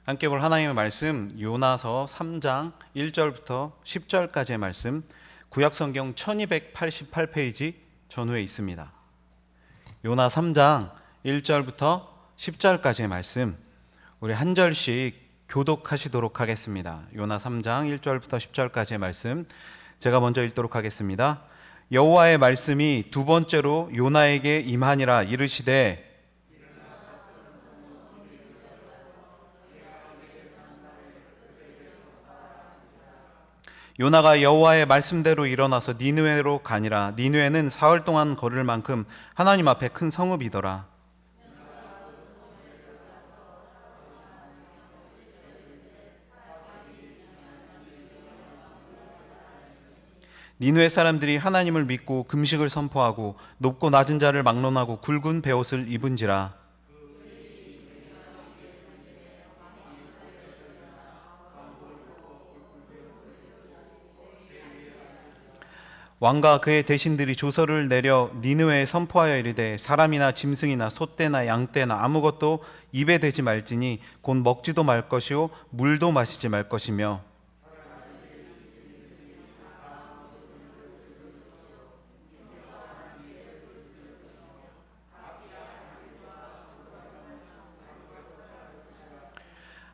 함께 볼 하나님의 말씀 요나서 3장 1절부터 10절까지의 말씀, 구약성경 1288페이지 전후에 있습니다. 요나 3장 1절부터 10절까지의 말씀, 우리 한 절씩 교독하시도록 하겠습니다. 요나 3장 1절부터 10절까지의 말씀 제가 먼저 읽도록 하겠습니다. 여호와의 말씀이 두 번째로 요나에게 임하니라. 이르시되 요나가 여호와의 말씀대로 일어나서 니느웨로 가니라. 니느웨는 사흘 동안 걸을 만큼 하나님 앞에 큰 성읍이더라. 니느웨 사람들이 하나님을 믿고 금식을 선포하고 높고 낮은 자를 막론하고 굵은 베옷을 입은지라. 왕과 그의 대신들이 조서를 내려 니느웨에 선포하여 이르되 사람이나 짐승이나 소떼나 양떼나 아무것도 입에 대지 말지니 곧 먹지도 말 것이요 물도 마시지 말 것이며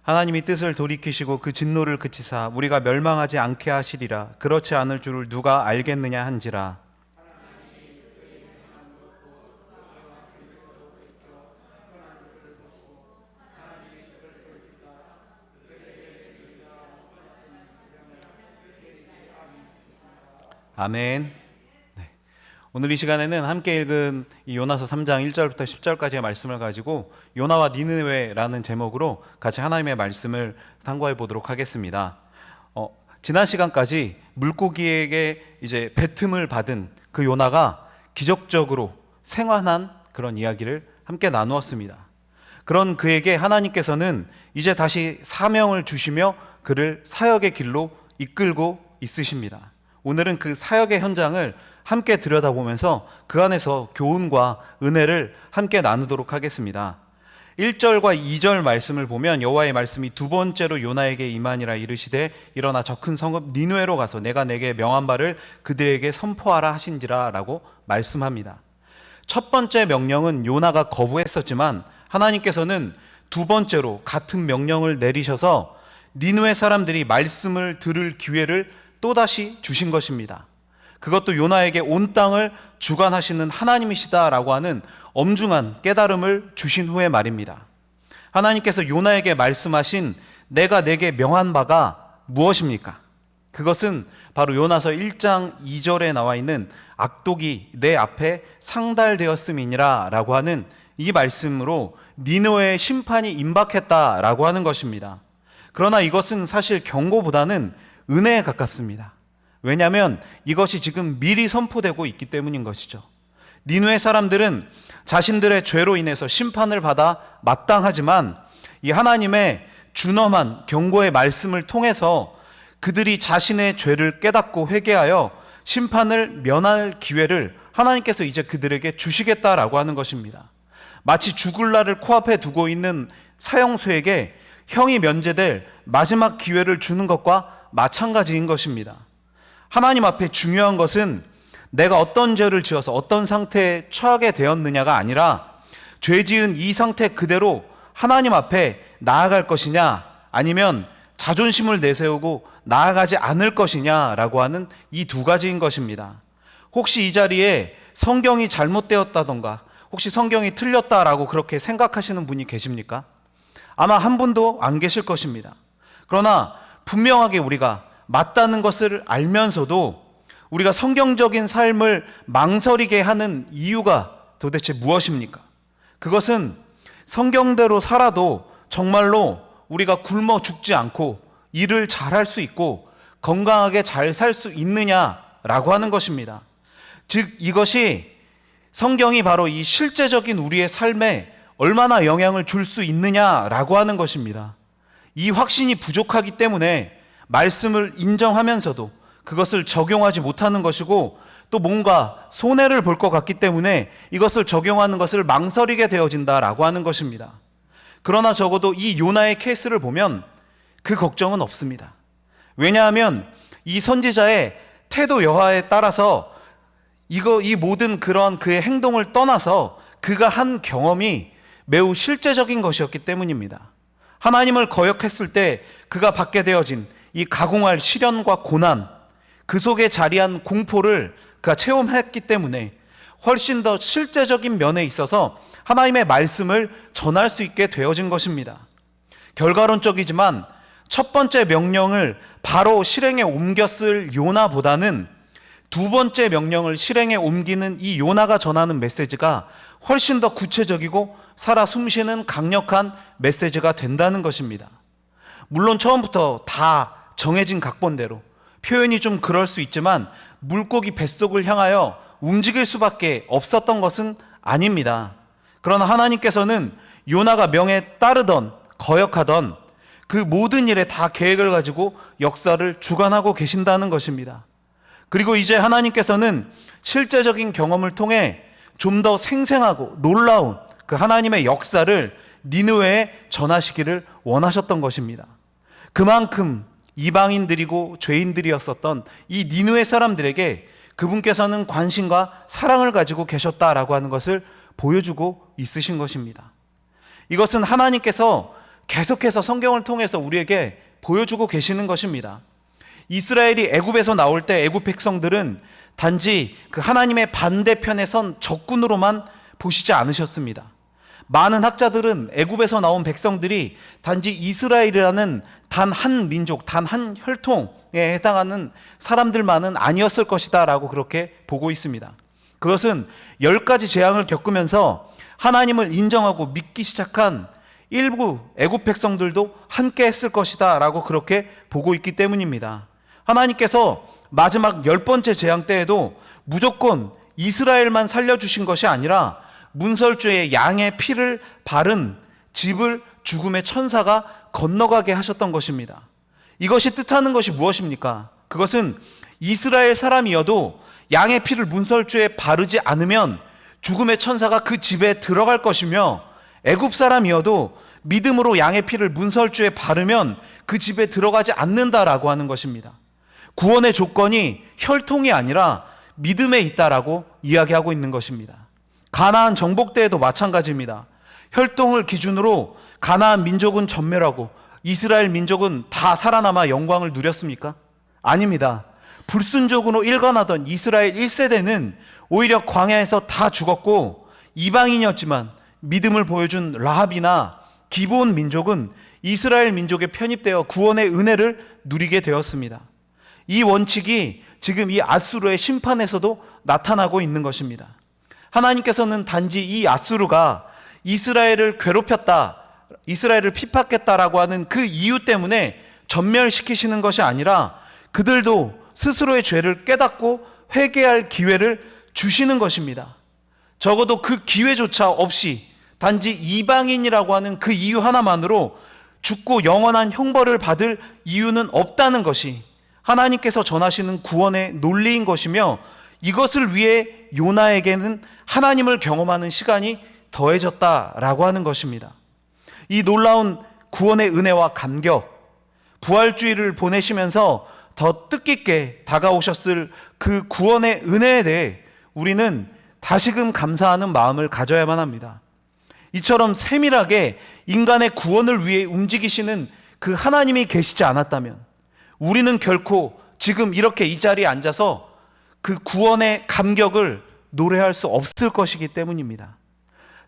하나님이 뜻을 돌이키시고 그 진노를 그치사 우리가 멸망하지 않게 하시리라. 그렇지 않을 줄을 누가 알겠느냐 한지라. 아멘. 오늘 이 시간에는 함께 읽은 이 요나서 3장 1절부터 10절까지의 말씀을 가지고 요나와 니느웨라는 제목으로 같이 하나님의 말씀을 탐구해 보도록 하겠습니다. 지난 시간까지 물고기에게 이제 뱉음을 받은 그 요나가 기적적으로 생還한 그런 이야기를 함께 나누었습니다. 그런 그에게 하나님께서는 이제 다시 사명을 주시며 그를 사역의 길로 이끌고 있으십니다. 오늘은 그 사역의 현장을 함께 들여다보면서 그 안에서 교훈과 은혜를 함께 나누도록 하겠습니다. 1절과 2절 말씀을 보면 여호와의 말씀이 두 번째로 요나에게 임하니라. 이르시되 일어나 저 큰 성읍 니느웨로 가서 내가 내게 명한 바를 그들에게 선포하라 하신지라 라고 말씀합니다. 첫 번째 명령은 요나가 거부했었지만 하나님께서는 두 번째로 같은 명령을 내리셔서 니느웨 사람들이 말씀을 들을 기회를 또다시 주신 것입니다. 그것도 요나에게 온 땅을 주관하시는 하나님이시다라고 하는 엄중한 깨달음을 주신 후의 말입니다. 하나님께서 요나에게 말씀하신 내가 내게 명한 바가 무엇입니까? 그것은 바로 요나서 1장 2절에 나와 있는 악독이 내 앞에 상달되었음이니라 라고 하는 이 말씀으로 니느웨의 심판이 임박했다라고 하는 것입니다. 그러나 이것은 사실 경고보다는 은혜에 가깝습니다. 왜냐하면 이것이 지금 미리 선포되고 있기 때문인 것이죠. 니느웨 사람들은 자신들의 죄로 인해서 심판을 받아 마땅하지만 이 하나님의 준엄한 경고의 말씀을 통해서 그들이 자신의 죄를 깨닫고 회개하여 심판을 면할 기회를 하나님께서 이제 그들에게 주시겠다라고 하는 것입니다. 마치 죽을 날을 코앞에 두고 있는 사형수에게 형이 면제될 마지막 기회를 주는 것과 마찬가지인 것입니다. 하나님 앞에 중요한 것은 내가 어떤 죄를 지어서 어떤 상태에 처하게 되었느냐가 아니라 죄 지은 이 상태 그대로 하나님 앞에 나아갈 것이냐 아니면 자존심을 내세우고 나아가지 않을 것이냐라고 하는 이 두 가지인 것입니다. 혹시 이 자리에 성경이 잘못되었다던가 혹시 성경이 틀렸다라고 그렇게 생각하시는 분이 계십니까? 아마 한 분도 안 계실 것입니다. 그러나 분명하게 우리가 맞다는 것을 알면서도 우리가 성경적인 삶을 망설이게 하는 이유가 도대체 무엇입니까? 그것은 성경대로 살아도 정말로 우리가 굶어 죽지 않고 일을 잘할 수 있고 건강하게 잘 살 수 있느냐라고 하는 것입니다. 즉 이것이 성경이 바로 이 실제적인 우리의 삶에 얼마나 영향을 줄 수 있느냐라고 하는 것입니다. 이 확신이 부족하기 때문에 말씀을 인정하면서도 그것을 적용하지 못하는 것이고 또 뭔가 손해를 볼 것 같기 때문에 이것을 적용하는 것을 망설이게 되어진다라고 하는 것입니다. 그러나 적어도 이 요나의 케이스를 보면 그 걱정은 없습니다. 왜냐하면 이 선지자의 태도 여하에 따라서 이 모든 그런 그의 행동을 떠나서 그가 한 경험이 매우 실제적인 것이었기 때문입니다. 하나님을 거역했을 때 그가 받게 되어진 이 가공할 시련과 고난, 그 속에 자리한 공포를 그가 체험했기 때문에 훨씬 더 실제적인 면에 있어서 하나님의 말씀을 전할 수 있게 되어진 것입니다. 결과론적이지만 첫 번째 명령을 바로 실행에 옮겼을 요나보다는 두 번째 명령을 실행에 옮기는 이 요나가 전하는 메시지가 훨씬 더 구체적이고 살아 숨쉬는 강력한 메시지가 된다는 것입니다. 물론 처음부터 다 정해진 각본대로 표현이 좀 그럴 수 있지만 물고기 뱃속을 향하여 움직일 수밖에 없었던 것은 아닙니다. 그러나 하나님께서는 요나가 명에 따르던 거역하던 그 모든 일에 다 계획을 가지고 역사를 주관하고 계신다는 것입니다. 그리고 이제 하나님께서는 실제적인 경험을 통해 좀 더 생생하고 놀라운 그 하나님의 역사를 니느웨에 전하시기를 원하셨던 것입니다. 그만큼 이방인들이고 죄인들이었었던 이 니느웨 사람들에게 그분께서는 관심과 사랑을 가지고 계셨다라고 하는 것을 보여주고 있으신 것입니다. 이것은 하나님께서 계속해서 성경을 통해서 우리에게 보여주고 계시는 것입니다. 이스라엘이 애굽에서 나올 때 애굽 백성들은 단지 그 하나님의 반대편에 선 적군으로만 보시지 않으셨습니다. 많은 학자들은 애굽에서 나온 백성들이 단지 이스라엘이라는 단 한 민족, 단 한 혈통에 해당하는 사람들만은 아니었을 것이다 라고 그렇게 보고 있습니다. 그것은 10가지 재앙을 겪으면서 하나님을 인정하고 믿기 시작한 일부 애굽 백성들도 함께 했을 것이다 라고 그렇게 보고 있기 때문입니다. 하나님께서 마지막 10번째 재앙 때에도 무조건 이스라엘만 살려주신 것이 아니라 문설주에 양의 피를 바른 집을 죽음의 천사가 건너가게 하셨던 것입니다. 이것이 뜻하는 것이 무엇입니까? 그것은 이스라엘 사람이어도 양의 피를 문설주에 바르지 않으면 죽음의 천사가 그 집에 들어갈 것이며, 애굽 사람이어도 믿음으로 양의 피를 문설주에 바르면 그 집에 들어가지 않는다라고 하는 것입니다. 구원의 조건이 혈통이 아니라 믿음에 있다라고 이야기하고 있는 것입니다. 가나안 정복 때에도 마찬가지입니다. 혈통을 기준으로 가나안 민족은 전멸하고 이스라엘 민족은 다 살아남아 영광을 누렸습니까? 아닙니다. 불순종으로 일관하던 이스라엘 1세대는 오히려 광야에서 다 죽었고, 이방인이었지만 믿음을 보여준 라합이나 기브온 민족은 이스라엘 민족에 편입되어 구원의 은혜를 누리게 되었습니다. 이 원칙이 지금 이 아수르의 심판에서도 나타나고 있는 것입니다. 하나님께서는 단지 이 아수르가 이스라엘을 괴롭혔다, 이스라엘을 핍박했다라고 하는 그 이유 때문에 전멸시키시는 것이 아니라 그들도 스스로의 죄를 깨닫고 회개할 기회를 주시는 것입니다. 적어도 그 기회조차 없이 단지 이방인이라고 하는 그 이유 하나만으로 죽고 영원한 형벌을 받을 이유는 없다는 것이 하나님께서 전하시는 구원의 논리인 것이며, 이것을 위해 요나에게는 하나님을 경험하는 시간이 더해졌다라고 하는 것입니다. 이 놀라운 구원의 은혜와 감격, 부활주의를 보내시면서 더 뜻깊게 다가오셨을 그 구원의 은혜에 대해 우리는 다시금 감사하는 마음을 가져야만 합니다. 이처럼 세밀하게 인간의 구원을 위해 움직이시는 그 하나님이 계시지 않았다면 우리는 결코 지금 이렇게 이 자리에 앉아서 그 구원의 감격을 노래할 수 없을 것이기 때문입니다.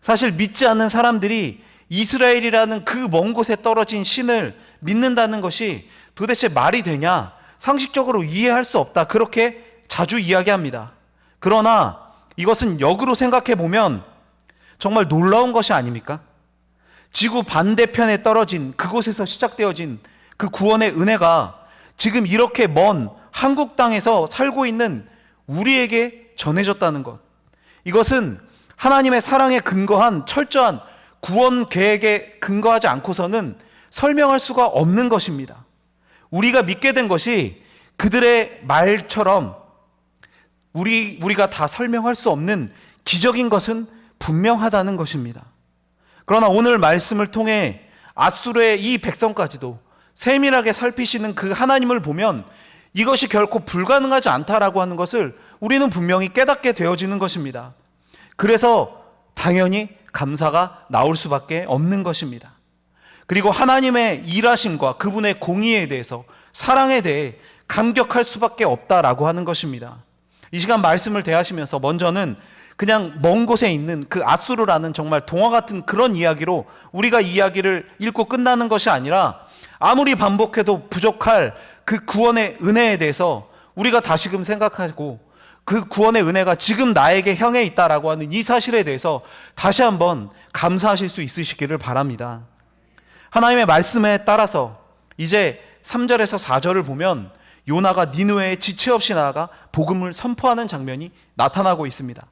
사실 믿지 않는 사람들이 이스라엘이라는 그 먼 곳에 떨어진 신을 믿는다는 것이 도대체 말이 되냐, 상식적으로 이해할 수 없다, 그렇게 자주 이야기합니다. 그러나 이것은 역으로 생각해 보면 정말 놀라운 것이 아닙니까? 지구 반대편에 떨어진 그곳에서 시작되어진 그 구원의 은혜가 지금 이렇게 먼 한국 땅에서 살고 있는 우리에게 전해졌다는 것, 이것은 하나님의 사랑에 근거한 철저한 구원 계획에 근거하지 않고서는 설명할 수가 없는 것입니다. 우리가 믿게 된 것이 그들의 말처럼 우리가 다 설명할 수 없는 기적인 것은 분명하다는 것입니다. 그러나 오늘 말씀을 통해 앗수르의 이 백성까지도 세밀하게 살피시는 그 하나님을 보면 이것이 결코 불가능하지 않다라고 하는 것을 우리는 분명히 깨닫게 되어지는 것입니다. 그래서 당연히 감사가 나올 수밖에 없는 것입니다. 그리고 하나님의 일하심과 그분의 공의에 대해서, 사랑에 대해 감격할 수밖에 없다라고 하는 것입니다. 이 시간 말씀을 대하시면서 먼저는 그냥 먼 곳에 있는 그 앗수르라는 정말 동화 같은 그런 이야기로 우리가 이야기를 읽고 끝나는 것이 아니라 아무리 반복해도 부족할 그 구원의 은혜에 대해서 우리가 다시금 생각하고 그 구원의 은혜가 지금 나에게 향해 있다라고 하는 이 사실에 대해서 다시 한번 감사하실 수 있으시기를 바랍니다. 하나님의 말씀에 따라서 이제 3절에서 4절을 보면 요나가 니느웨에 지체 없이 나아가 복음을 선포하는 장면이 나타나고 있습니다.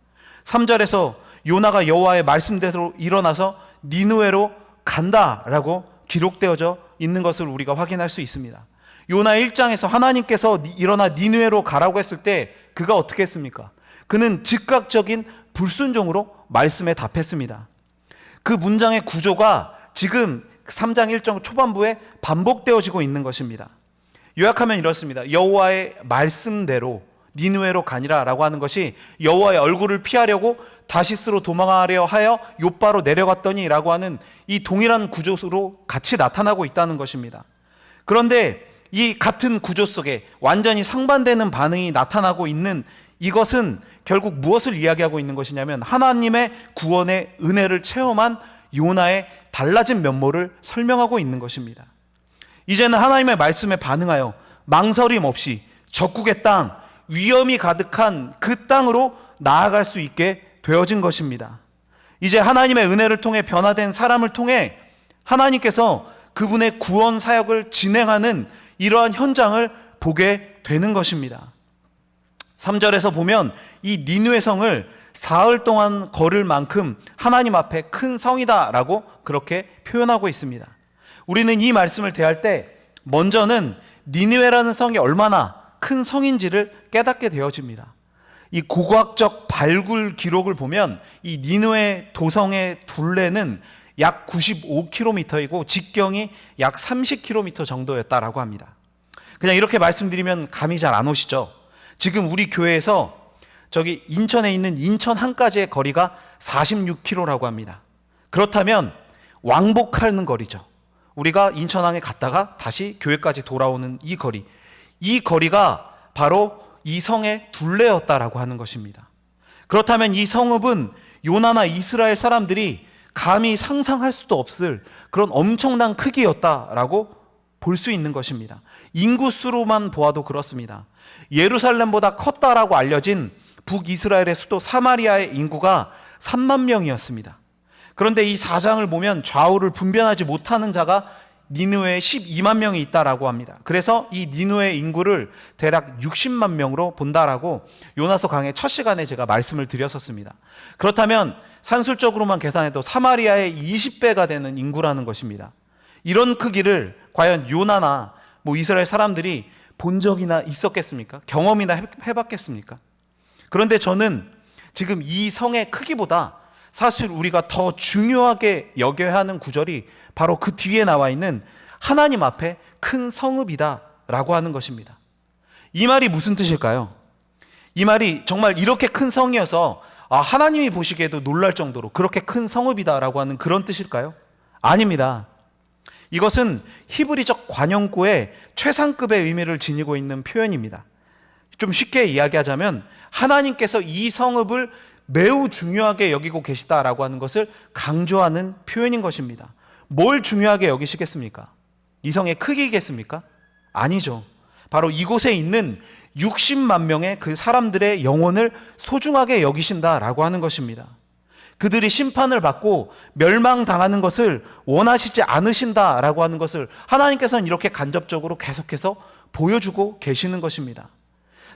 3절에서 요나가 여호와의 말씀대로 일어나서 니느웨로 간다라고 기록되어져 있는 것을 우리가 확인할 수 있습니다. 요나 1장에서 하나님께서 일어나 니느웨로 가라고 했을 때 그가 어떻게 했습니까? 그는 즉각적인 불순종으로 말씀에 답했습니다. 그 문장의 구조가 지금 3장 1장 초반부에 반복되어지고 있는 것입니다. 요약하면 이렇습니다. 여호와의 말씀대로 니느웨로 가니라 라고 하는 것이 여호와의 얼굴을 피하려고 다시스로 도망하려 하여 욥바로 내려갔더니 라고 하는 이 동일한 구조로 같이 나타나고 있다는 것입니다. 그런데 이 같은 구조 속에 완전히 상반되는 반응이 나타나고 있는 이것은 결국 무엇을 이야기하고 있는 것이냐면 하나님의 구원의 은혜를 체험한 요나의 달라진 면모를 설명하고 있는 것입니다. 이제는 하나님의 말씀에 반응하여 망설임 없이 적국의 땅, 위험이 가득한 그 땅으로 나아갈 수 있게 되어진 것입니다. 이제 하나님의 은혜를 통해 변화된 사람을 통해 하나님께서 그분의 구원 사역을 진행하는 이러한 현장을 보게 되는 것입니다. 3절에서 보면 이 니느웨 성을 사흘 동안 걸을 만큼 하나님 앞에 큰 성이다라고 그렇게 표현하고 있습니다. 우리는 이 말씀을 대할 때 먼저는 니느웨라는 성이 얼마나 큰 성인지를 깨닫게 되어집니다. 이 고고학적 발굴 기록을 보면 이 니느웨 도성의 둘레는 약 95km이고 직경이 약 30km 정도였다라고 합니다. 그냥 이렇게 말씀드리면 감이 잘 안 오시죠? 지금 우리 교회에서 저기 인천에 있는 인천 한까지의 거리가 46km라고 합니다. 그렇다면 왕복하는 거리죠. 우리가 인천항에 갔다가 다시 교회까지 돌아오는 이 거리, 이 거리가 바로 이 성의 둘레였다라고 하는 것입니다. 그렇다면 이 성읍은 요나나 이스라엘 사람들이 감히 상상할 수도 없을 그런 엄청난 크기였다라고 볼 수 있는 것입니다. 인구수로만 보아도 그렇습니다. 예루살렘보다 컸다라고 알려진 북이스라엘의 수도 사마리아의 인구가 3만 명이었습니다. 그런데 이 4장을 보면 좌우를 분별하지 못하는 자가 니느웨에 12만 명이 있다라고 합니다. 그래서 이 니느웨 인구를 대략 60만 명으로 본다라고 요나서 강의 첫 시간에 제가 말씀을 드렸었습니다. 그렇다면 산술적으로만 계산해도 사마리아의 20배가 되는 인구라는 것입니다. 이런 크기를 과연 요나나 이스라엘 사람들이 본 적이나 있었겠습니까? 경험이나 해봤겠습니까? 그런데 저는 지금 이 성의 크기보다 사실 우리가 더 중요하게 여겨야 하는 구절이 바로 그 뒤에 나와 있는 하나님 앞에 큰 성읍이다 라고 하는 것입니다. 이 말이 무슨 뜻일까요? 이 말이 정말 이렇게 큰 성이어서 하나님이 보시기에도 놀랄 정도로 그렇게 큰 성읍이다 라고 하는 그런 뜻일까요? 아닙니다. 이것은 히브리적 관용구의 최상급의 의미를 지니고 있는 표현입니다. 좀 쉽게 이야기하자면 하나님께서 이 성읍을 매우 중요하게 여기고 계시다라고 하는 것을 강조하는 표현인 것입니다. 뭘 중요하게 여기시겠습니까? 이 성의 크기겠습니까? 아니죠. 바로 이곳에 있는 60만 명의 그 사람들의 영혼을 소중하게 여기신다라고 하는 것입니다. 그들이 심판을 받고 멸망당하는 것을 원하시지 않으신다라고 하는 것을 하나님께서는 이렇게 간접적으로 계속해서 보여주고 계시는 것입니다.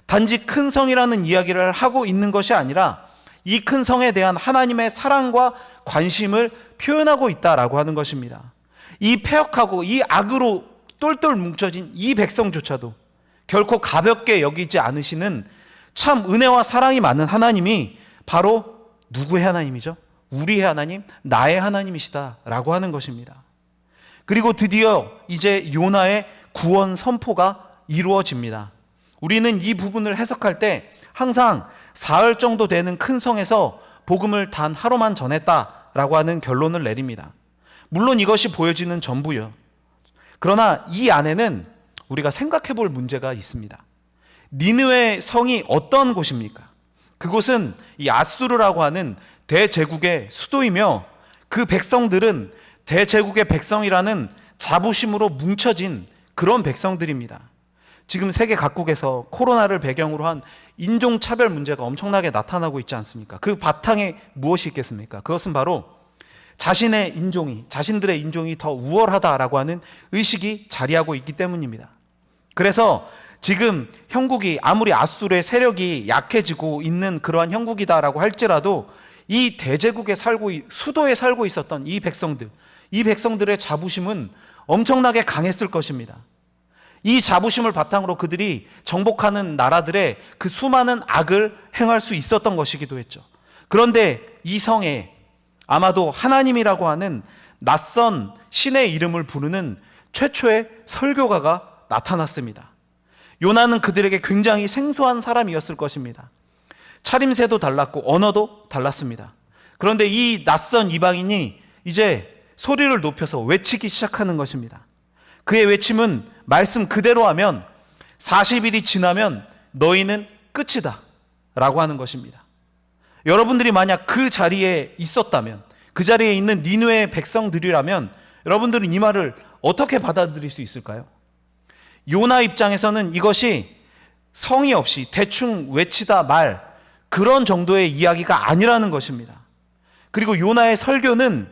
단지 큰 성이라는 이야기를 하고 있는 것이 아니라 이 큰 성에 대한 하나님의 사랑과 관심을 표현하고 있다라고 하는 것입니다. 이 패역하고 이 악으로 똘똘 뭉쳐진 이 백성조차도 결코 가볍게 여기지 않으시는 참 은혜와 사랑이 많은 하나님이 바로 누구의 하나님이죠? 우리의 하나님, 나의 하나님이시다라고 하는 것입니다. 그리고 드디어 이제 요나의 구원 선포가 이루어집니다. 우리는 이 부분을 해석할 때 항상 사흘 정도 되는 큰 성에서 복음을 단 하루만 전했다라고 하는 결론을 내립니다. 물론 이것이 보여지는 전부요. 그러나 이 안에는 우리가 생각해 볼 문제가 있습니다. 니느웨 성이 어떤 곳입니까? 그곳은 이 아수르라고 하는 대제국의 수도이며 그 백성들은 대제국의 백성이라는 자부심으로 뭉쳐진 그런 백성들입니다. 지금 세계 각국에서 코로나를 배경으로 한 인종차별 문제가 엄청나게 나타나고 있지 않습니까? 그 바탕에 무엇이 있겠습니까? 그것은 바로 자신들의 인종이 더 우월하다라고 하는 의식이 자리하고 있기 때문입니다. 그래서 지금 형국이 아무리 아수르의 세력이 약해지고 있는 그러한 형국이다라고 할지라도 이 대제국에 수도에 살고 있었던 이 백성들의 자부심은 엄청나게 강했을 것입니다. 이 자부심을 바탕으로 그들이 정복하는 나라들의 그 수많은 악을 행할 수 있었던 것이기도 했죠. 그런데 이 성에 아마도 하나님이라고 하는 낯선 신의 이름을 부르는 최초의 설교가가 나타났습니다. 요나는 그들에게 굉장히 생소한 사람이었을 것입니다. 차림새도 달랐고 언어도 달랐습니다. 그런데 이 낯선 이방인이 이제 소리를 높여서 외치기 시작하는 것입니다. 그의 외침은 말씀 그대로 하면 40일이 지나면 너희는 끝이다 라고 하는 것입니다. 여러분들이 만약 그 자리에 있었다면, 그 자리에 있는 니느웨의 백성들이라면 여러분들은 이 말을 어떻게 받아들일 수 있을까요? 요나 입장에서는 이것이 성의 없이 대충 외치다 말 그런 정도의 이야기가 아니라는 것입니다. 그리고 요나의 설교는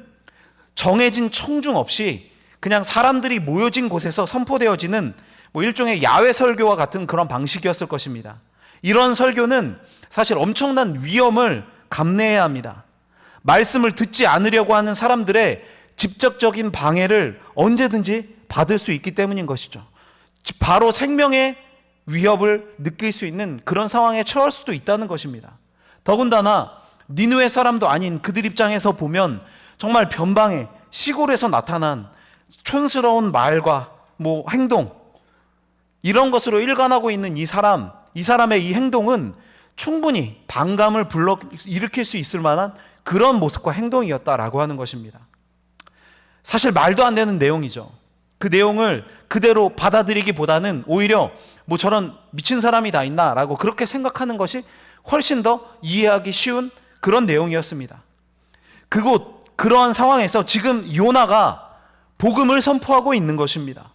정해진 청중 없이 그냥 사람들이 모여진 곳에서 선포되어지는 일종의 야외 설교와 같은 그런 방식이었을 것입니다. 이런 설교는 사실 엄청난 위험을 감내해야 합니다. 말씀을 듣지 않으려고 하는 사람들의 직접적인 방해를 언제든지 받을 수 있기 때문인 것이죠. 바로 생명의 위협을 느낄 수 있는 그런 상황에 처할 수도 있다는 것입니다. 더군다나 니느웨 사람도 아닌 그들 입장에서 보면 정말 변방에 시골에서 나타난 촌스러운 말과 행동, 이런 것으로 일관하고 있는 이 사람의 이 행동은 충분히 반감을 일으킬 수 있을 만한 그런 모습과 행동이었다라고 하는 것입니다. 사실 말도 안 되는 내용이죠. 그 내용을 그대로 받아들이기보다는 오히려 저런 미친 사람이 다 있나 라고 그렇게 생각하는 것이 훨씬 더 이해하기 쉬운 그런 내용이었습니다. 그러한 상황에서 지금 요나가 복음을 선포하고 있는 것입니다.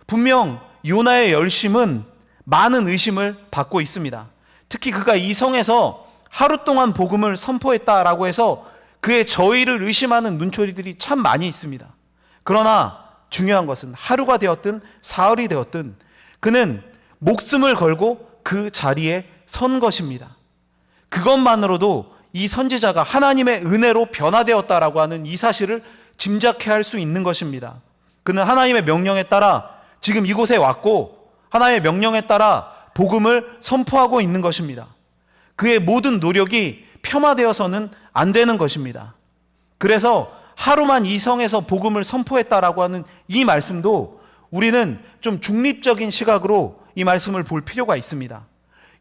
분명 요나의 열심은 많은 의심을 받고 있습니다. 특히 그가 이 성에서 하루 동안 복음을 선포했다라고 해서 그의 저의를 의심하는 눈초리들이 참 많이 있습니다. 그러나 중요한 것은 하루가 되었든 사흘이 되었든 그는 목숨을 걸고 그 자리에 선 것입니다. 그것만으로도 이 선지자가 하나님의 은혜로 변화되었다라고 하는 이 사실을 짐작해 할 수 있는 것입니다. 그는 하나님의 명령에 따라 지금 이곳에 왔고 하나님의 명령에 따라 복음을 선포하고 있는 것입니다. 그의 모든 노력이 폄하되어서는 안 되는 것입니다. 그래서 하루만 이 성에서 복음을 선포했다라고 하는 이 말씀도 우리는 좀 중립적인 시각으로 이 말씀을 볼 필요가 있습니다.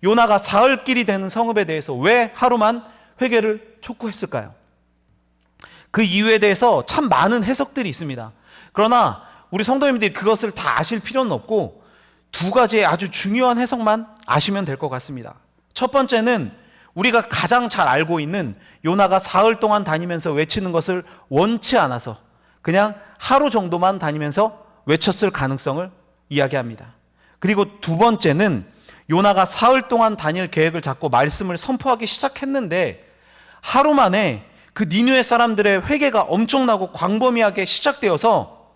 요나가 사흘길이 되는 성읍에 대해서 왜 하루만 회개를 촉구했을까요? 그 이유에 대해서 참 많은 해석들이 있습니다. 그러나 우리 성도님들이 그것을 다 아실 필요는 없고 두 가지의 아주 중요한 해석만 아시면 될 것 같습니다. 첫 번째는 우리가 가장 잘 알고 있는 요나가 사흘 동안 다니면서 외치는 것을 원치 않아서 그냥 하루 정도만 다니면서 외쳤을 가능성을 이야기합니다. 그리고 두 번째는 요나가 사흘 동안 다닐 계획을 잡고 말씀을 선포하기 시작했는데 하루 만에 그 니느웨 사람들의 회개가 엄청나고 광범위하게 시작되어서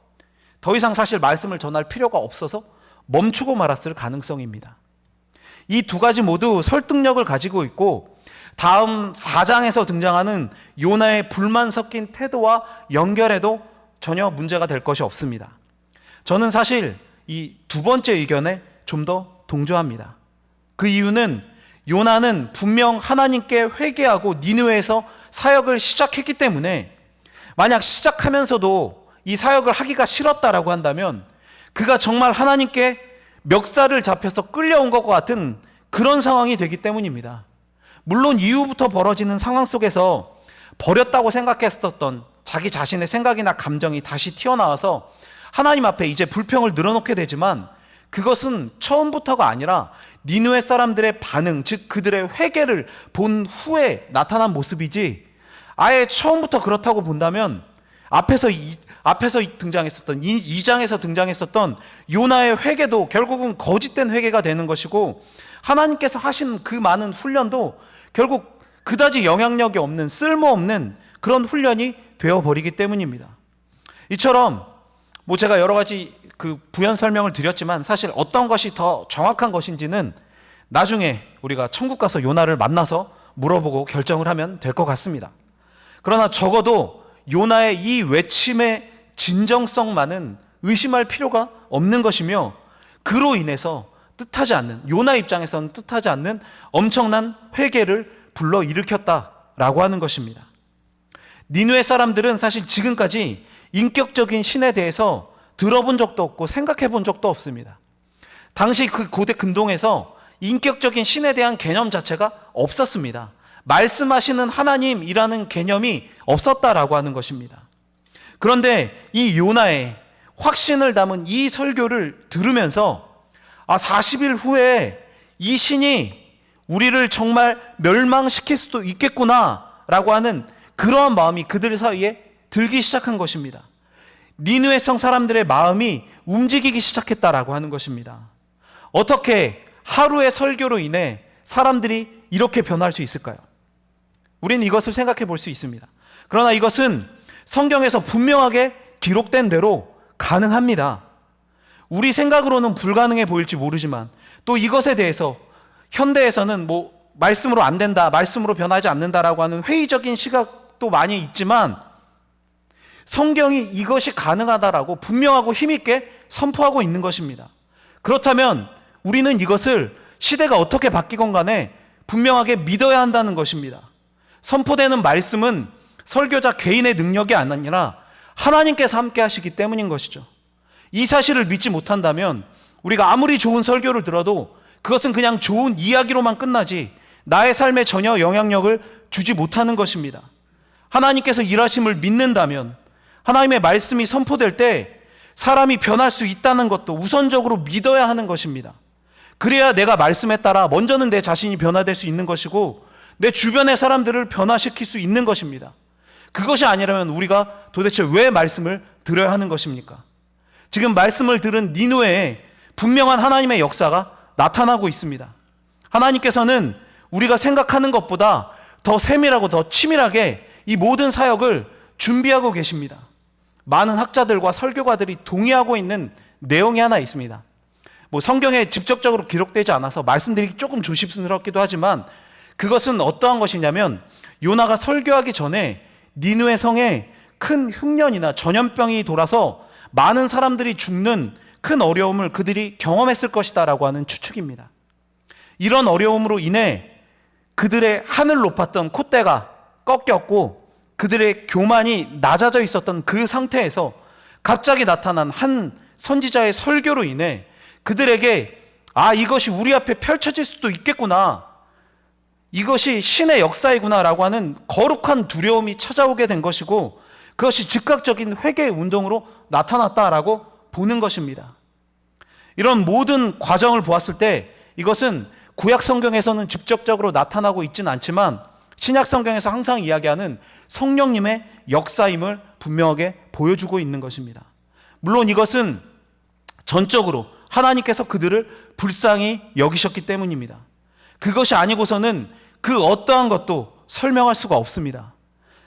더 이상 사실 말씀을 전할 필요가 없어서 멈추고 말았을 가능성입니다. 이 두 가지 모두 설득력을 가지고 있고 다음 4장에서 등장하는 요나의 불만 섞인 태도와 연결해도 전혀 문제가 될 것이 없습니다. 저는 사실 이 두 번째 의견에 좀 더 동조합니다. 그 이유는 요나는 분명 하나님께 회개하고 니느웨에서 사역을 시작했기 때문에 만약 시작하면서도 이 사역을 하기가 싫었다라고 한다면 그가 정말 하나님께 멱살을 잡혀서 끌려온 것과 같은 그런 상황이 되기 때문입니다. 물론 이후부터 벌어지는 상황 속에서 버렸다고 생각했었던 자기 자신의 생각이나 감정이 다시 튀어나와서 하나님 앞에 이제 불평을 늘어놓게 되지만 그것은 처음부터가 아니라 니느웨 사람들의 반응, 즉 그들의 회개를 본 후에 나타난 모습이지, 아예 처음부터 그렇다고 본다면 앞에서 등장했었던 2장에서 등장했었던 요나의 회개도 결국은 거짓된 회개가 되는 것이고, 하나님께서 하신 그 많은 훈련도 결국 그다지 영향력이 없는 쓸모없는 그런 훈련이 되어버리기 때문입니다. 이처럼 제가 여러 가지 부연 설명을 드렸지만 사실 어떤 것이 더 정확한 것인지는 나중에 우리가 천국 가서 요나를 만나서 물어보고 결정을 하면 될 것 같습니다. 그러나 적어도 요나의 이 외침의 진정성만은 의심할 필요가 없는 것이며, 그로 인해서 뜻하지 않는, 요나 입장에서는 뜻하지 않는 엄청난 회개를 불러일으켰다라고 하는 것입니다. 니느웨 사람들은 사실 지금까지 인격적인 신에 대해서 들어본 적도 없고 생각해 본 적도 없습니다. 당시 그 고대 근동에서 인격적인 신에 대한 개념 자체가 없었습니다. 말씀하시는 하나님이라는 개념이 없었다라고 하는 것입니다. 그런데 이 요나의 확신을 담은 이 설교를 들으면서 40일 후에 이 신이 우리를 정말 멸망시킬 수도 있겠구나라고 하는 그러한 마음이 그들 사이에 들기 시작한 것입니다. 니느웨 성 사람들의 마음이 움직이기 시작했다라고 하는 것입니다. 어떻게 하루의 설교로 인해 사람들이 이렇게 변할 수 있을까요? 우리는 이것을 생각해 볼 수 있습니다. 그러나 이것은 성경에서 분명하게 기록된 대로 가능합니다. 우리 생각으로는 불가능해 보일지 모르지만 또 이것에 대해서 현대에서는 말씀으로 안 된다, 말씀으로 변하지 않는다라고 하는 회의적인 시각도 많이 있지만 성경이 이것이 가능하다라고 분명하고 힘있게 선포하고 있는 것입니다. 그렇다면 우리는 이것을 시대가 어떻게 바뀌건 간에 분명하게 믿어야 한다는 것입니다. 선포되는 말씀은 설교자 개인의 능력이 아니라 하나님께서 함께 하시기 때문인 것이죠. 이 사실을 믿지 못한다면 우리가 아무리 좋은 설교를 들어도 그것은 그냥 좋은 이야기로만 끝나지 나의 삶에 전혀 영향력을 주지 못하는 것입니다. 하나님께서 일하심을 믿는다면 하나님의 말씀이 선포될 때 사람이 변할 수 있다는 것도 우선적으로 믿어야 하는 것입니다. 그래야 내가 말씀에 따라 먼저는 내 자신이 변화될 수 있는 것이고 내 주변의 사람들을 변화시킬 수 있는 것입니다. 그것이 아니라면 우리가 도대체 왜 말씀을 들어야 하는 것입니까? 지금 말씀을 들은 니느웨에 분명한 하나님의 역사가 나타나고 있습니다. 하나님께서는 우리가 생각하는 것보다 더 세밀하고 더 치밀하게 이 모든 사역을 준비하고 계십니다. 많은 학자들과 설교가들이 동의하고 있는 내용이 하나 있습니다. 성경에 직접적으로 기록되지 않아서 말씀드리기 조금 조심스럽기도 하지만 그것은 어떠한 것이냐면 요나가 설교하기 전에 니느웨 성에 큰 흉년이나 전염병이 돌아서 많은 사람들이 죽는 큰 어려움을 그들이 경험했을 것이다 라고 하는 추측입니다. 이런 어려움으로 인해 그들의 하늘 높았던 콧대가 꺾였고 그들의 교만이 낮아져 있었던 그 상태에서 갑자기 나타난 한 선지자의 설교로 인해 그들에게 이것이 우리 앞에 펼쳐질 수도 있겠구나, 이것이 신의 역사이구나 라고 하는 거룩한 두려움이 찾아오게 된 것이고 그것이 즉각적인 회개 운동으로 나타났다라고 보는 것입니다. 이런 모든 과정을 보았을 때 이것은 구약 성경에서는 직접적으로 나타나고 있지는 않지만 신약 성경에서 항상 이야기하는 성령님의 역사임을 분명하게 보여주고 있는 것입니다. 물론 이것은 전적으로 하나님께서 그들을 불쌍히 여기셨기 때문입니다. 그것이 아니고서는 그 어떠한 것도 설명할 수가 없습니다.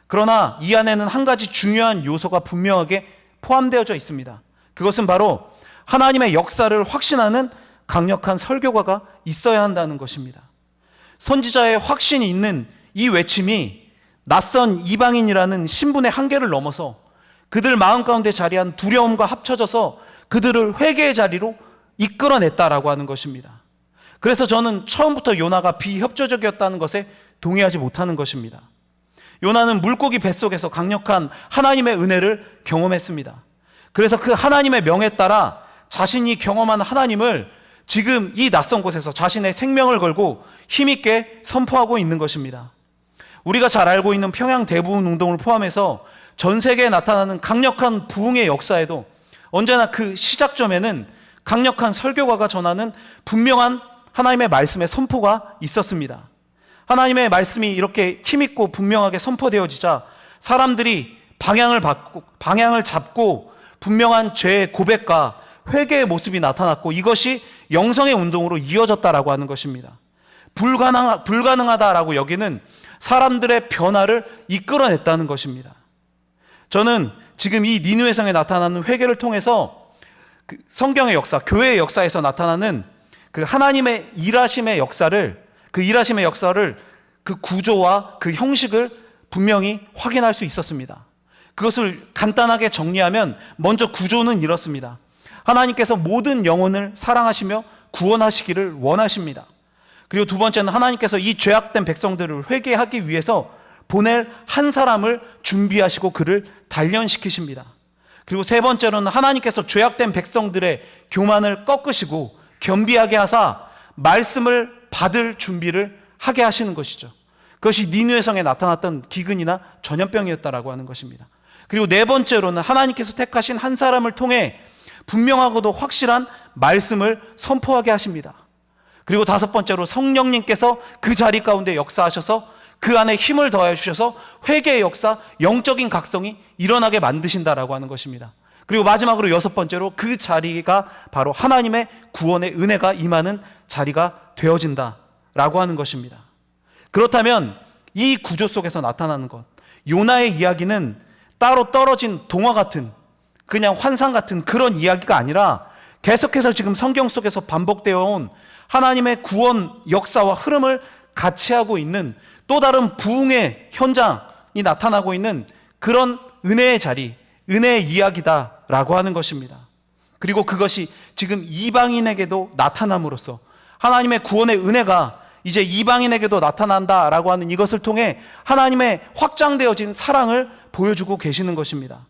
그러나 이 안에는 한 가지 중요한 요소가 분명하게 포함되어져 있습니다. 그것은 바로 하나님의 역사를 확신하는 강력한 설교가가 있어야 한다는 것입니다. 선지자의 확신이 있는 이 외침이 낯선 이방인이라는 신분의 한계를 넘어서 그들 마음 가운데 자리한 두려움과 합쳐져서 그들을 회개의 자리로 이끌어냈다라고 하는 것입니다. 그래서 저는 처음부터 요나가 비협조적이었다는 것에 동의하지 못하는 것입니다. 요나는 물고기 뱃속에서 강력한 하나님의 은혜를 경험했습니다. 그래서 그 하나님의 명에 따라 자신이 경험한 하나님을 지금 이 낯선 곳에서 자신의 생명을 걸고 힘있게 선포하고 있는 것입니다. 우리가 잘 알고 있는 평양 대부흥 운동을 포함해서 전 세계에 나타나는 강력한 부흥의 역사에도 언제나 그 시작점에는 강력한 설교가가 전하는 분명한 하나님의 말씀의 선포가 있었습니다. 하나님의 말씀이 이렇게 힘있고 분명하게 선포되어지자 사람들이 방향을 잡고 분명한 죄의 고백과 회개의 모습이 나타났고 이것이 영성의 운동으로 이어졌다라고 하는 것입니다. 불가능하다라고 여기는 사람들의 변화를 이끌어냈다는 것입니다. 저는 지금 이 니느웨 성에 나타나는 회개를 통해서 그 성경의 역사, 교회의 역사에서 나타나는 그 하나님의 일하심의 역사를 그 구조와 그 형식을 분명히 확인할 수 있었습니다. 그것을 간단하게 정리하면 먼저 구조는 이렇습니다. 하나님께서 모든 영혼을 사랑하시며 구원하시기를 원하십니다. 그리고 두 번째는 하나님께서 이 죄악된 백성들을 회개하기 위해서 보낼 한 사람을 준비하시고 그를 단련시키십니다. 그리고 세 번째로는 하나님께서 죄악된 백성들의 교만을 꺾으시고 겸비하게 하사 말씀을 받을 준비를 하게 하시는 것이죠. 그것이 니느웨 성에 나타났던 기근이나 전염병이었다라고 하는 것입니다. 그리고 네 번째로는 하나님께서 택하신 한 사람을 통해 분명하고도 확실한 말씀을 선포하게 하십니다. 그리고 다섯 번째로 성령님께서 그 자리 가운데 역사하셔서 그 안에 힘을 더해 주셔서 회개의 역사, 영적인 각성이 일어나게 만드신다라고 하는 것입니다. 그리고 마지막으로 여섯 번째로 그 자리가 바로 하나님의 구원의 은혜가 임하는 자리가 되어진다라고 하는 것입니다. 그렇다면 이 구조 속에서 나타나는 것, 요나의 이야기는 따로 떨어진 동화 같은 그냥 환상 같은 그런 이야기가 아니라 계속해서 지금 성경 속에서 반복되어 온 하나님의 구원 역사와 흐름을 같이 하고 있는 또 다른 부흥의 현장이 나타나고 있는 그런 은혜의 자리, 은혜의 이야기다라고 하는 것입니다. 그리고 그것이 지금 이방인에게도 나타남으로써 하나님의 구원의 은혜가 이제 이방인에게도 나타난다라고 하는 이것을 통해 하나님의 확장되어진 사랑을 보여주고 계시는 것입니다.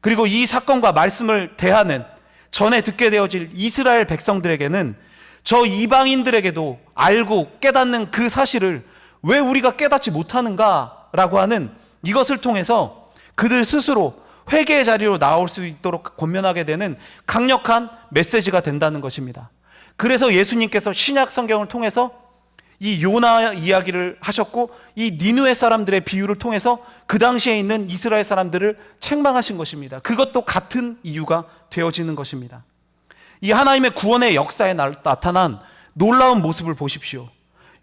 그리고 이 사건과 말씀을 대하는 전에 듣게 되어질 이스라엘 백성들에게는 저 이방인들에게도 알고 깨닫는 그 사실을 왜 우리가 깨닫지 못하는가라고 하는 이것을 통해서 그들 스스로 회개의 자리로 나올 수 있도록 권면하게 되는 강력한 메시지가 된다는 것입니다. 그래서 예수님께서 신약 성경을 통해서 이 요나 이야기를 하셨고 이 니느웨 사람들의 비유를 통해서 그 당시에 있는 이스라엘 사람들을 책망하신 것입니다. 그것도 같은 이유가 되어지는 것입니다. 이 하나님의 구원의 역사에 나타난 놀라운 모습을 보십시오.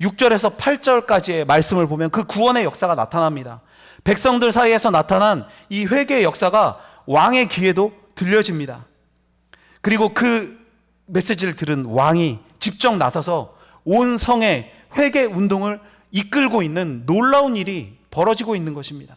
6절에서 8절까지의 말씀을 보면 그 구원의 역사가 나타납니다. 백성들 사이에서 나타난 이 회개의 역사가 왕의 귀에도 들려집니다. 그리고 그 메시지를 들은 왕이 직접 나서서 온 성의 회개 운동을 이끌고 있는 놀라운 일이 벌어지고 있는 것입니다.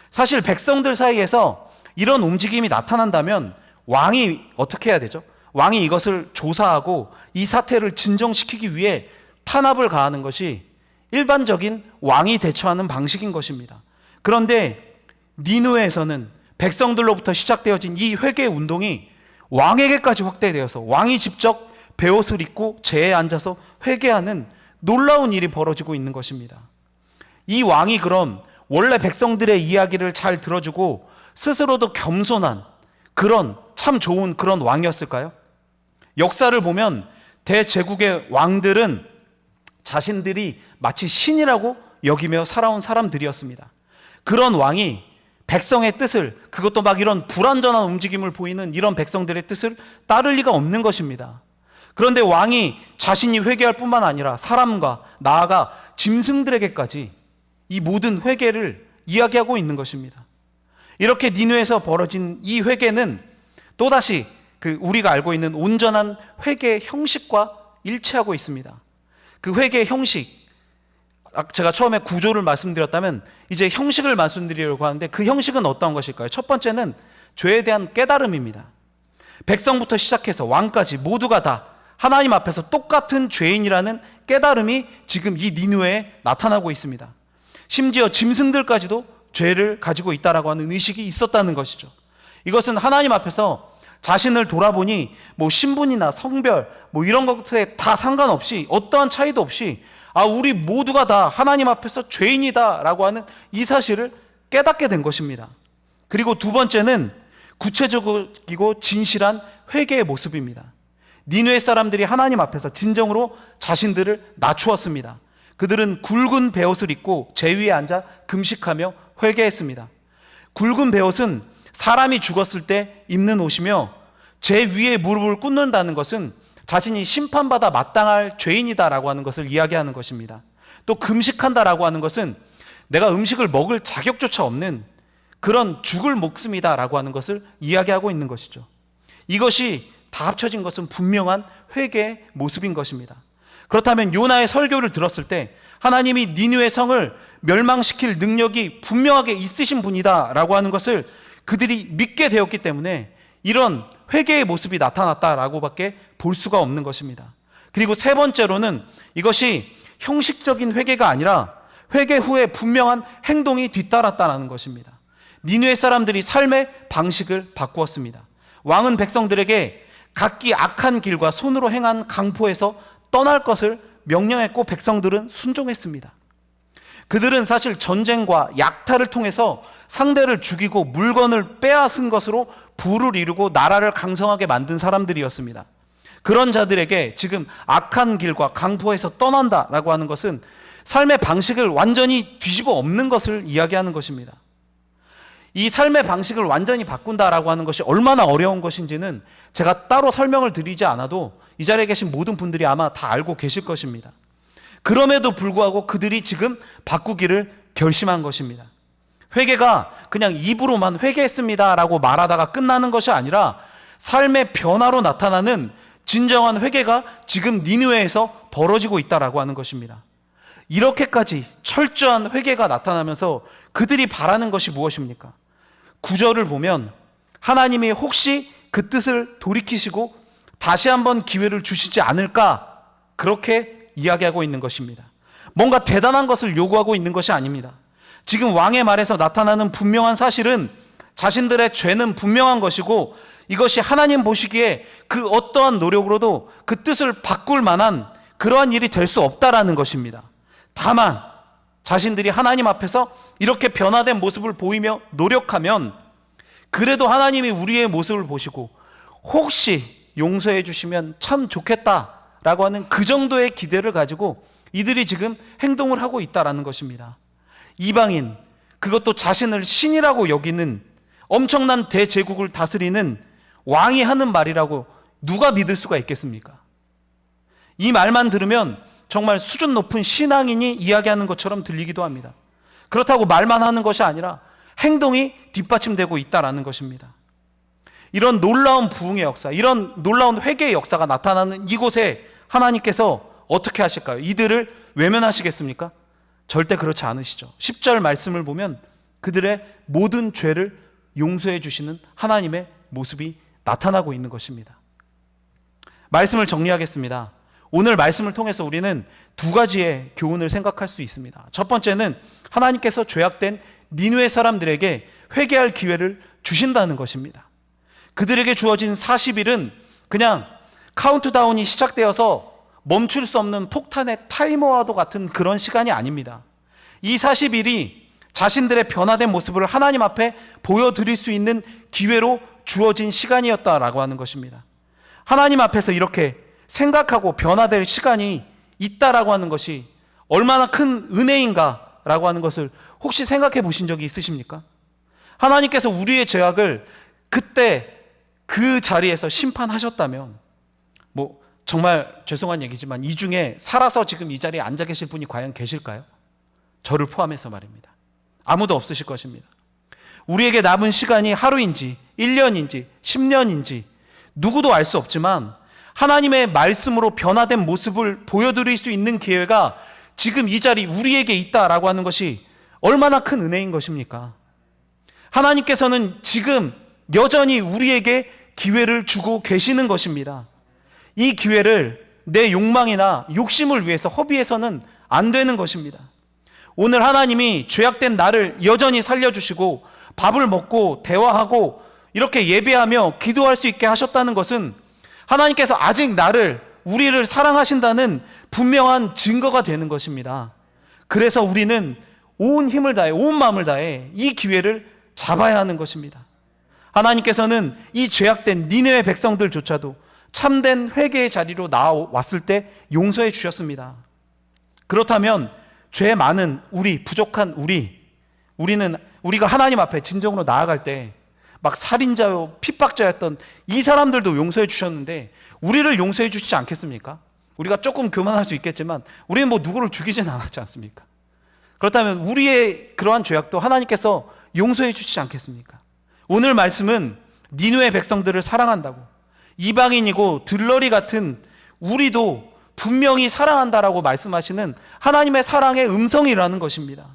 사실 백성들 사이에서 이런 움직임이 나타난다면 왕이 어떻게 해야 되죠? 왕이 이것을 조사하고 이 사태를 진정시키기 위해 탄압을 가하는 것이 일반적인 왕이 대처하는 방식인 것입니다. 그런데 니느웨에서는 백성들로부터 시작되어진 이 회개 운동이 왕에게까지 확대되어서 왕이 직접 베옷을 입고 제에 앉아서 회개하는 놀라운 일이 벌어지고 있는 것입니다. 이 왕이 그럼 원래 백성들의 이야기를 잘 들어주고 스스로도 겸손한 그런 참 좋은 그런 왕이었을까요? 역사를 보면 대제국의 왕들은 자신들이 마치 신이라고 여기며 살아온 사람들이었습니다. 그런 왕이 백성의 뜻을, 그것도 막 이런 불완전한 움직임을 보이는 이런 백성들의 뜻을 따를 리가 없는 것입니다. 그런데 왕이 자신이 회개할 뿐만 아니라 사람과 나아가 짐승들에게까지 이 모든 회개를 이야기하고 있는 것입니다. 이렇게 니느웨에서 벌어진 이 회개는 또다시 우리가 알고 있는 온전한 회개의 형식과 일치하고 있습니다. 그 회개의 형식, 제가 처음에 구조를 말씀드렸다면 이제 형식을 말씀드리려고 하는데 그 형식은 어떤 것일까요? 첫 번째는 죄에 대한 깨달음입니다. 백성부터 시작해서 왕까지 모두가 다 하나님 앞에서 똑같은 죄인이라는 깨달음이 지금 이 니느웨에 나타나고 있습니다. 심지어 짐승들까지도 죄를 가지고 있다라고 하는 의식이 있었다는 것이죠. 이것은 하나님 앞에서 자신을 돌아보니 신분이나 성별 이런 것에 다 상관없이, 어떠한 차이도 없이 우리 모두가 다 하나님 앞에서 죄인이다라고 하는 이 사실을 깨닫게 된 것입니다. 그리고 두 번째는 구체적이고 진실한 회개의 모습입니다. 니느웨 사람들이 하나님 앞에서 진정으로 자신들을 낮추었습니다. 그들은 굵은 베옷을 입고 제 위에 앉아 금식하며 회개했습니다. 굵은 베옷은 사람이 죽었을 때 입는 옷이며, 제 위에 무릎을 꿇는다는 것은 자신이 심판받아 마땅할 죄인이다라고 하는 것을 이야기하는 것입니다. 또 금식한다라고 하는 것은 내가 음식을 먹을 자격조차 없는 그런 죽을 목숨이다라고 하는 것을 이야기하고 있는 것이죠. 이것이 다 합쳐진 것은 분명한 회개의 모습인 것입니다. 그렇다면 요나의 설교를 들었을 때 하나님이 니느웨 성을 멸망시킬 능력이 분명하게 있으신 분이다라고 하는 것을 그들이 믿게 되었기 때문에 이런 회개의 모습이 나타났다라고밖에 볼 수가 없는 것입니다. 그리고 세 번째로는 이것이 형식적인 회개가 아니라 회개 후에 분명한 행동이 뒤따랐다는 것입니다. 니느웨 사람들이 삶의 방식을 바꾸었습니다. 왕은 백성들에게 각기 악한 길과 손으로 행한 강포에서 떠날 것을 명령했고, 백성들은 순종했습니다. 그들은 사실 전쟁과 약탈을 통해서 상대를 죽이고 물건을 빼앗은 것으로 부를 이루고 나라를 강성하게 만든 사람들이었습니다. 그런 자들에게 지금 악한 길과 강포에서 떠난다라고 하는 것은 삶의 방식을 완전히 뒤집어 엎는 것을 이야기하는 것입니다. 이 삶의 방식을 완전히 바꾼다라고 하는 것이 얼마나 어려운 것인지는 제가 따로 설명을 드리지 않아도 이 자리에 계신 모든 분들이 아마 다 알고 계실 것입니다. 그럼에도 불구하고 그들이 지금 바꾸기를 결심한 것입니다. 회개가 그냥 입으로만 회개했습니다라고 말하다가 끝나는 것이 아니라 삶의 변화로 나타나는 진정한 회개가 지금 니느웨에서 벌어지고 있다라고 하는 것입니다. 이렇게까지 철저한 회개가 나타나면서 그들이 바라는 것이 무엇입니까? 9절을 보면 하나님이 혹시 그 뜻을 돌이키시고 다시 한번 기회를 주시지 않을까, 그렇게 이야기하고 있는 것입니다. 뭔가 대단한 것을 요구하고 있는 것이 아닙니다. 지금 왕의 말에서 나타나는 분명한 사실은 자신들의 죄는 분명한 것이고, 이것이 하나님 보시기에 그 어떠한 노력으로도 그 뜻을 바꿀 만한 그러한 일이 될 수 없다라는 것입니다. 다만 자신들이 하나님 앞에서 이렇게 변화된 모습을 보이며 노력하면 그래도 하나님이 우리의 모습을 보시고 혹시 용서해 주시면 참 좋겠다라고 하는 그 정도의 기대를 가지고 이들이 지금 행동을 하고 있다라는 것입니다. 이방인, 그것도 자신을 신이라고 여기는 엄청난 대제국을 다스리는 왕이 하는 말이라고 누가 믿을 수가 있겠습니까? 이 말만 들으면 정말 수준 높은 신앙인이 이야기하는 것처럼 들리기도 합니다. 그렇다고 말만 하는 것이 아니라 행동이 뒷받침되고 있다라는 것입니다. 이런 놀라운 부흥의 역사, 이런 놀라운 회개의 역사가 나타나는 이곳에 하나님께서 어떻게 하실까요? 이들을 외면하시겠습니까? 절대 그렇지 않으시죠. 10절 말씀을 보면 그들의 모든 죄를 용서해 주시는 하나님의 모습이 나타나고 있는 것입니다. 말씀을 정리하겠습니다. 오늘 말씀을 통해서 우리는 두 가지의 교훈을 생각할 수 있습니다. 첫 번째는 하나님께서 죄악된 니느웨 사람들에게 회개할 기회를 주신다는 것입니다. 그들에게 주어진 40일은 그냥 카운트다운이 시작되어서 멈출 수 없는 폭탄의 타이머와도 같은 그런 시간이 아닙니다. 이 40일이 자신들의 변화된 모습을 하나님 앞에 보여드릴 수 있는 기회로 주어진 시간이었다라고 하는 것입니다. 하나님 앞에서 이렇게 생각하고 변화될 시간이 있다라고 하는 것이 얼마나 큰 은혜인가라고 하는 것을 혹시 생각해 보신 적이 있으십니까? 하나님께서 우리의 죄악을 그때 그 자리에서 심판하셨다면, 정말 죄송한 얘기지만 이 중에 살아서 지금 이 자리에 앉아 계실 분이 과연 계실까요? 저를 포함해서 말입니다. 아무도 없으실 것입니다. 우리에게 남은 시간이 하루인지 1년인지 10년인지 누구도 알 수 없지만 하나님의 말씀으로 변화된 모습을 보여드릴 수 있는 기회가 지금 이 자리 우리에게 있다라고 하는 것이 얼마나 큰 은혜인 것입니까? 하나님께서는 지금 여전히 우리에게 기회를 주고 계시는 것입니다. 이 기회를 내 욕망이나 욕심을 위해서 허비해서는 안 되는 것입니다. 오늘 하나님이 죄악된 나를 여전히 살려주시고 밥을 먹고 대화하고 이렇게 예배하며 기도할 수 있게 하셨다는 것은 하나님께서 아직 우리를 사랑하신다는 분명한 증거가 되는 것입니다. 그래서 우리는 온 힘을 다해, 온 마음을 다해 이 기회를 잡아야 하는 것입니다. 하나님께서는 이 죄악된 니느웨 백성들조차도 참된 회개의 자리로 나왔을 때 용서해 주셨습니다. 그렇다면 죄 많은 우리, 부족한 우리가 하나님 앞에 진정으로 나아갈 때 막 살인자요, 핍박자였던 이 사람들도 용서해 주셨는데 우리를 용서해 주시지 않겠습니까? 우리가 조금 교만할 수 있겠지만 우리는 누구를 죽이진 않았지 않습니까? 그렇다면 우리의 그러한 죄악도 하나님께서 용서해 주시지 않겠습니까? 오늘 말씀은 니느웨 백성들을 사랑한다고, 이방인이고 들러리 같은 우리도 분명히 사랑한다라고 말씀하시는 하나님의 사랑의 음성이라는 것입니다.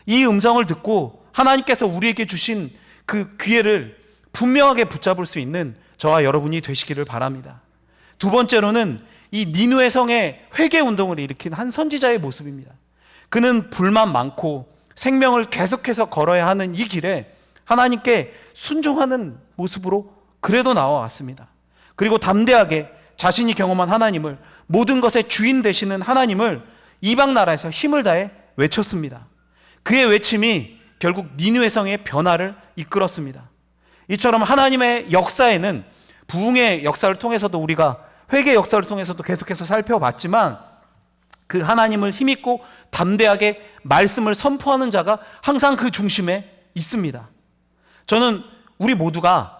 이 음성을 듣고 하나님께서 우리에게 주신 그 기회를 분명하게 붙잡을 수 있는 저와 여러분이 되시기를 바랍니다. 두 번째로는 이 니느웨 성의 회개 운동을 일으킨 한 선지자의 모습입니다. 그는 불만 많고 생명을 계속해서 걸어야 하는 이 길에 하나님께 순종하는 모습으로 그래도 나와왔습니다. 그리고 담대하게 자신이 경험한 하나님을, 모든 것의 주인 되시는 하나님을 이방 나라에서 힘을 다해 외쳤습니다. 그의 외침이 결국 니느웨 성의 변화를 이끌었습니다. 이처럼 하나님의 역사에는 부흥의 역사를 통해서도 우리가 회개 역사를 통해서도 계속해서 살펴봤지만 그 하나님을 힘있고 담대하게 말씀을 선포하는 자가 항상 그 중심에 있습니다. 저는 우리 모두가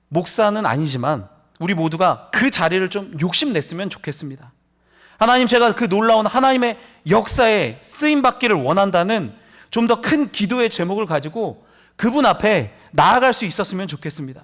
목사는 아니지만 우리 모두가 그 자리를 좀 욕심냈으면 좋겠습니다. 하나님, 제가 그 놀라운 하나님의 역사에 쓰임받기를 원한다는 좀 더 큰 기도의 제목을 가지고 그분 앞에 나아갈 수 있었으면 좋겠습니다.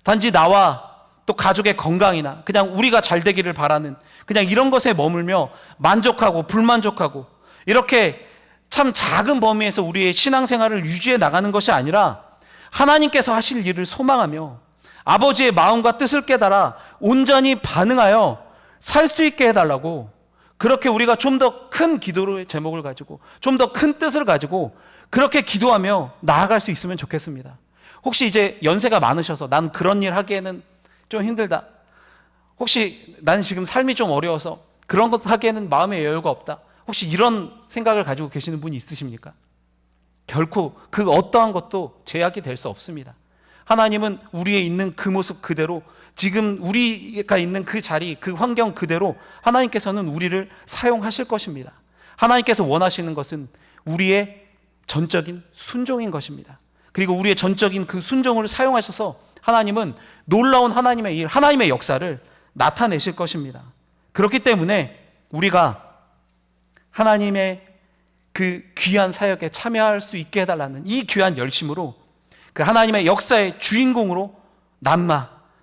단지 나와 또 가족의 건강이나 그냥 우리가 잘 되기를 바라는 그냥 이런 것에 머물며 만족하고 불만족하고 이렇게 참 작은 범위에서 우리의 신앙생활을 유지해 나가는 것이 아니라 하나님께서 하실 일을 소망하며 아버지의 마음과 뜻을 깨달아 온전히 반응하여 살 수 있게 해달라고, 그렇게 우리가 좀 더 큰 기도의 제목을 가지고 좀 더 큰 뜻을 가지고 그렇게 기도하며 나아갈 수 있으면 좋겠습니다. 혹시 이제 연세가 많으셔서 난 그런 일 하기에는 좀 힘들다, 혹시 난 지금 삶이 좀 어려워서 그런 것 하기에는 마음의 여유가 없다, 혹시 이런 생각을 가지고 계시는 분이 있으십니까? 결코 그 어떠한 것도 제약이 될 수 없습니다. 하나님은 우리의 있는 그 모습 그대로, 지금 우리가 있는 그 자리, 그 환경 그대로 하나님께서는 우리를 사용하실 것입니다. 하나님께서 원하시는 것은 우리의 전적인 순종인 것입니다. 그리고 우리의 전적인 그 순종을 사용하셔서 하나님은 놀라운 하나님의 일, 하나님의 역사를 나타내실 것입니다. 그렇기 때문에 우리가 하나님의 그 귀한 사역에 참여할 수 있게 해달라는 이 귀한 열심으로 그 하나님의 역사의 주인공으로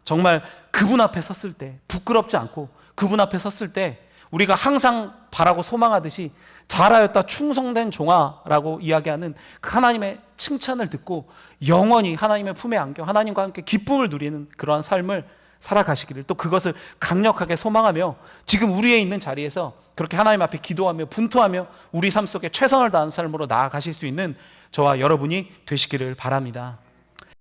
정말 그분 앞에 섰을 때 부끄럽지 않고 그분 앞에 섰을 때 우리가 항상 바라고 소망하듯이 잘하였다 충성된 종아라고 이야기하는 그 하나님의 칭찬을 듣고 영원히 하나님의 품에 안겨 하나님과 함께 기쁨을 누리는 그러한 삶을 살아가시기를, 또 그것을 강력하게 소망하며 지금 우리의 있는 자리에서 그렇게 하나님 앞에 기도하며 분투하며 우리 삶 속에 최선을 다하는 삶으로 나아가실 수 있는 저와 여러분이 되시기를 바랍니다.